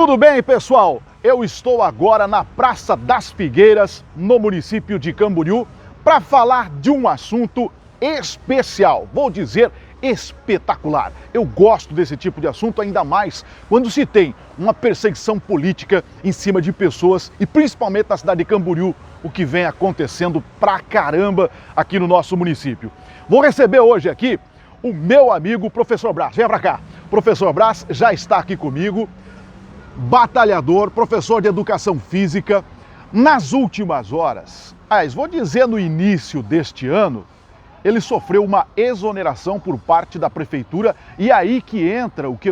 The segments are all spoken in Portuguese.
Tudo bem, pessoal? Eu estou agora na Praça das Figueiras, no município de Camboriú, para falar de um assunto especial, vou dizer espetacular. Eu gosto desse tipo de assunto, ainda mais quando se tem uma perseguição política em cima de pessoas e principalmente na cidade de Camboriú, o que vem acontecendo pra caramba aqui no nosso município. Vou receber hoje aqui o meu amigo Professor Brás. Venha pra cá. Professor Brás já está aqui comigo, batalhador, professor de educação física. Nas últimas horas, vou dizer no início deste ano, ele sofreu uma exoneração por parte da prefeitura e aí que entra o que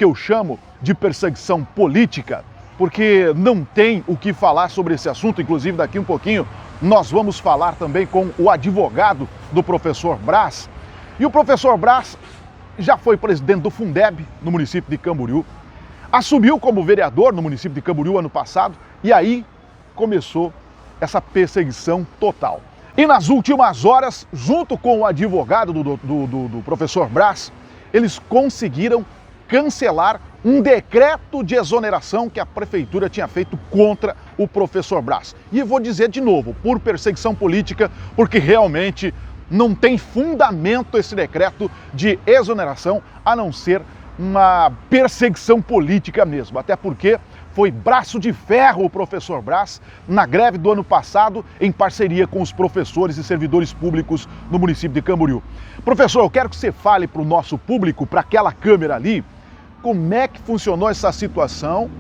eu chamo de perseguição política, porque não tem o que falar sobre esse assunto. Inclusive daqui um pouquinho nós vamos falar também com o advogado do professor Brás. E o professor Brás já foi presidente do Fundeb no município de Camboriú, assumiu como vereador no município de Camboriú ano passado e aí começou essa perseguição total. E nas últimas horas, junto com o advogado do professor Brás, eles conseguiram cancelar um decreto de exoneração que a prefeitura tinha feito contra o professor Brás. E eu vou dizer de novo, por perseguição política, porque realmente não tem fundamento esse decreto de exoneração, a não ser uma perseguição política mesmo, até porque foi braço de ferro o professor Brás na greve do ano passado em parceria com os professores e servidores públicos no município de Camboriú. Professor, eu quero que você fale para o nosso público, para aquela câmera ali, como é que funcionou essa situação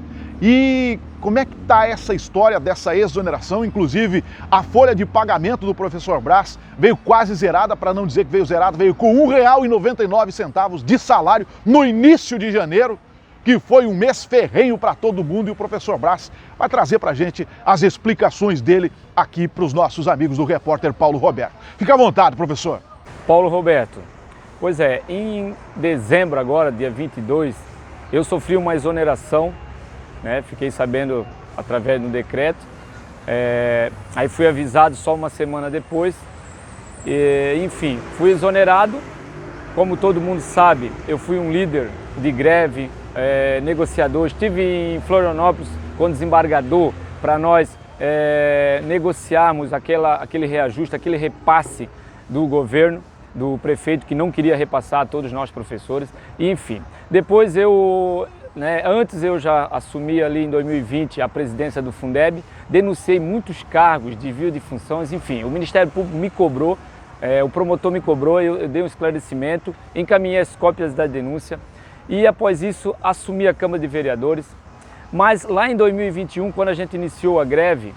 e como é que está essa história dessa exoneração. Inclusive, a folha de pagamento do professor Brás veio quase zerada, para não dizer que veio zerada, veio com R$ 1,99 de salário no início de janeiro, que foi um mês ferrenho para todo mundo, e o professor Brás vai trazer para a gente as explicações dele aqui para os nossos amigos do repórter Paulo Roberto. Fica à vontade, professor. Paulo Roberto, pois é, em dezembro agora, dia 22, eu sofri uma exoneração, né? Fiquei sabendo através do decreto, aí fui avisado só uma semana depois, enfim, fui exonerado. Como todo mundo sabe, eu fui um líder de greve, negociador, estive em Florianópolis com desembargador para nós negociarmos aquele reajuste, aquele repasse do governo, do prefeito que não queria repassar a todos nós professores, e, enfim. Depois antes eu já assumi ali em 2020 a presidência do Fundeb, denunciei muitos cargos, desvio de funções, enfim, o Ministério Público me cobrou, o promotor me cobrou, eu dei um esclarecimento, encaminhei as cópias da denúncia e após isso assumi a Câmara de Vereadores. Mas lá em 2021, quando a gente iniciou a greve,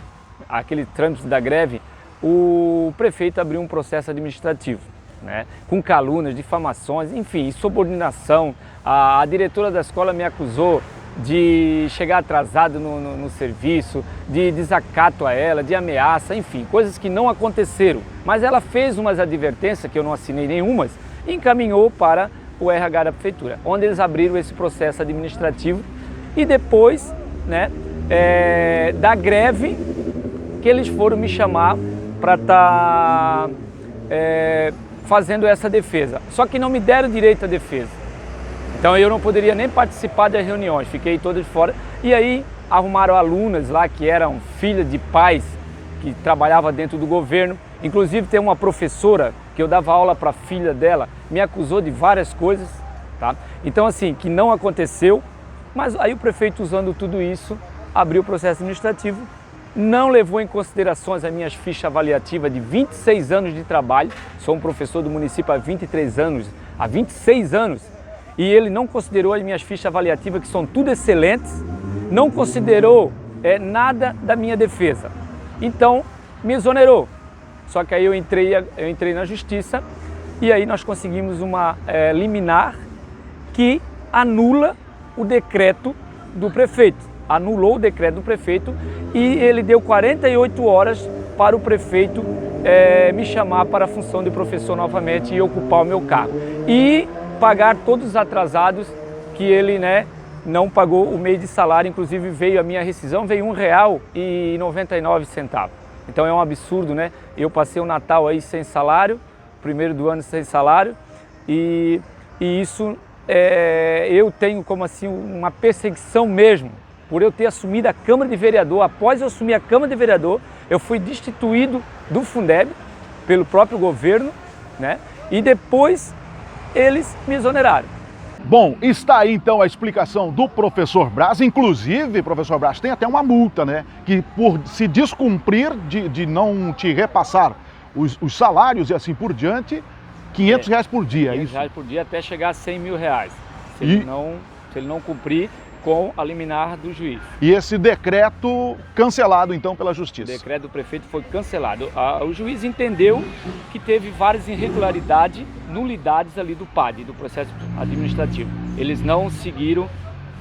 aquele trâmite da greve, o prefeito abriu um processo administrativo, né, com calúnias, difamações, enfim, insubordinação. A diretora da escola me acusou de chegar atrasado no serviço, de desacato a ela, de ameaça, enfim, coisas que não aconteceram. Mas ela fez umas advertências, que eu não assinei nenhumas, e encaminhou para o RH da prefeitura, onde eles abriram esse processo administrativo e depois, né, da greve, que eles foram me chamar para estar fazendo essa defesa. Só que não me deram direito à defesa. Então eu não poderia nem participar das reuniões, fiquei toda de fora. E aí arrumaram alunas lá que eram filhas de pais que trabalhavam dentro do governo. Inclusive tem uma professora que eu dava aula para a filha dela, me acusou de várias coisas, tá? Então assim, que não aconteceu, mas aí o prefeito, usando tudo isso, abriu o processo administrativo, não levou em consideração as minhas fichas avaliativas de 26 anos de trabalho, sou um professor do município há 23 anos, há 26 anos, e ele não considerou as minhas fichas avaliativas, que são tudo excelentes, não considerou nada da minha defesa, então me exonerou. Só que aí eu entrei na justiça e aí nós conseguimos uma liminar que anula o decreto do prefeito. Anulou o decreto do prefeito e ele deu 48 horas para o prefeito me chamar para a função de professor novamente e ocupar o meu cargo. E pagar todos os atrasados que ele, né, não pagou o mês de salário. Inclusive veio a minha rescisão, veio R$ 1,99. Então é um absurdo, né? Eu passei o Natal aí sem salário, primeiro do ano sem salário, e isso eu tenho como assim uma perseguição mesmo por eu ter assumido a Câmara de Vereador. Após eu assumir a Câmara de Vereador, eu fui destituído do Fundeb pelo próprio governo, né? E depois eles me exoneraram. Bom, está aí então a explicação do professor Braz. Inclusive, professor Braz, tem até uma multa, né? Que por se descumprir de não te repassar os salários e assim por diante, R$500 por dia. R$500 por dia até chegar a R$100 mil. Se ele não cumprir com a liminar do juiz. E esse decreto cancelado então pela Justiça? O decreto do prefeito foi cancelado. O juiz entendeu que teve várias irregularidades, nulidades ali do PAD, do processo administrativo. Eles não seguiram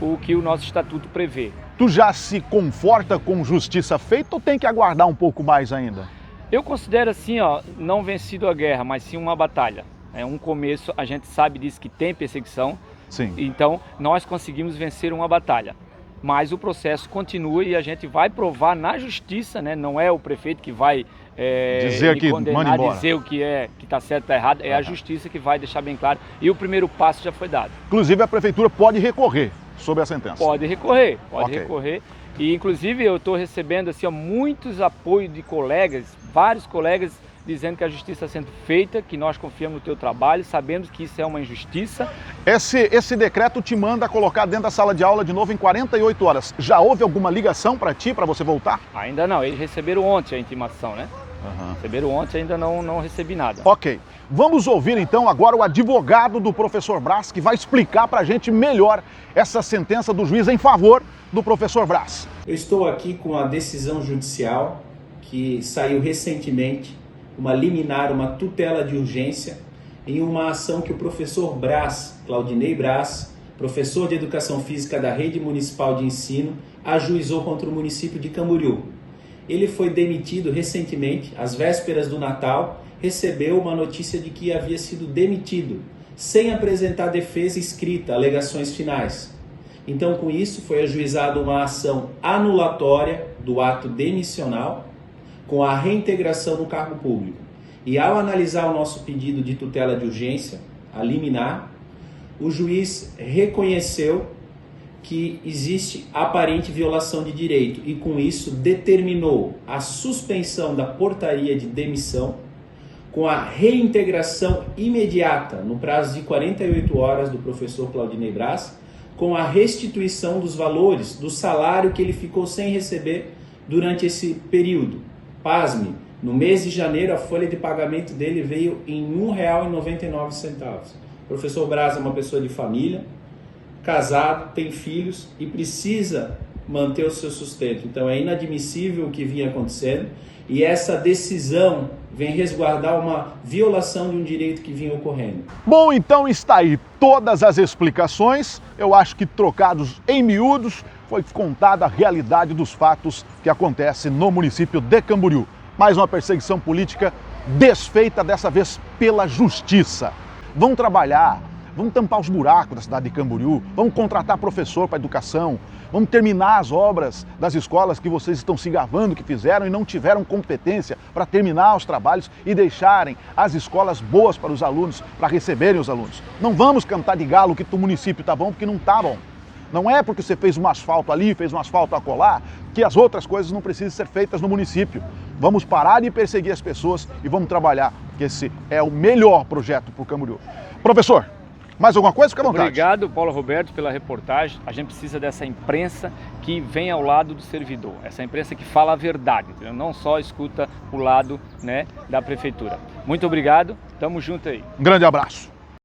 o que o nosso estatuto prevê. Tu já se conforta com justiça feita ou tem que aguardar um pouco mais ainda? Eu considero assim, ó, não vencido a guerra, mas sim uma batalha. É um começo, a gente sabe disso que tem perseguição. Sim. Então, nós conseguimos vencer uma batalha, mas o processo continua e a gente vai provar na justiça, né? Não é o prefeito que vai dizer que condenar, dizer o que está certo e está errado, é a justiça que vai deixar bem claro e o primeiro passo já foi dado. Inclusive, a prefeitura pode recorrer sobre a sentença? Pode recorrer, recorrer. E, inclusive, eu estou recebendo assim, muitos apoios de colegas, vários colegas, dizendo que a justiça está sendo feita, que nós confiamos no teu trabalho, sabemos que isso é uma injustiça. Esse decreto te manda colocar dentro da sala de aula de novo em 48 horas. Já houve alguma ligação para ti, para você voltar? Ainda não, eles receberam ontem a intimação, né? Receberam ontem, ainda não recebi nada. Ok, vamos ouvir então agora o advogado do professor Braz, que vai explicar para a gente melhor essa sentença do juiz em favor do professor Braz. Eu estou aqui com a decisão judicial que saiu recentemente, uma liminar, uma tutela de urgência, em uma ação que o professor Braz, Claudinei Braz, professor de Educação Física da Rede Municipal de Ensino, ajuizou contra o município de Camboriú. Ele foi demitido recentemente, às vésperas do Natal, recebeu uma notícia de que havia sido demitido, sem apresentar defesa escrita, alegações finais. Então, com isso, foi ajuizada uma ação anulatória do ato demissional, com a reintegração no cargo público. E ao analisar o nosso pedido de tutela de urgência, a liminar, o juiz reconheceu que existe aparente violação de direito e com isso determinou a suspensão da portaria de demissão com a reintegração imediata, no prazo de 48 horas do professor Claudinei Braz, com a restituição dos valores do salário que ele ficou sem receber durante esse período. Pasme, no mês de janeiro a folha de pagamento dele veio em R$ 1,99. O professor Braz é uma pessoa de família, casado, tem filhos e precisa manter o seu sustento. Então é inadmissível o que vinha acontecendo e essa decisão vem resguardar uma violação de um direito que vinha ocorrendo. Bom, então está aí todas as explicações. Eu acho que trocados em miúdos, foi contada a realidade dos fatos que acontecem no município de Camboriú. Mais uma perseguição política desfeita, dessa vez pela justiça. Vão trabalhar, vamos tampar os buracos da cidade de Camboriú, vamos contratar professor para educação, vamos terminar as obras das escolas que vocês estão se gabando que fizeram e não tiveram competência para terminar os trabalhos e deixarem as escolas boas para os alunos, para receberem os alunos. Não vamos cantar de galo que o município está bom, porque não está bom. Não é porque você fez um asfalto ali, fez um asfalto acolá, que as outras coisas não precisam ser feitas no município. Vamos parar de perseguir as pessoas e vamos trabalhar, porque esse é o melhor projeto para o Camboriú. Professor, mais alguma coisa? Fica à vontade. Obrigado, Paulo Roberto, pela reportagem. A gente precisa dessa imprensa que vem ao lado do servidor, essa imprensa que fala a verdade, entendeu? Não só escuta o lado, né, da prefeitura. Muito obrigado, tamo junto aí. Um grande abraço.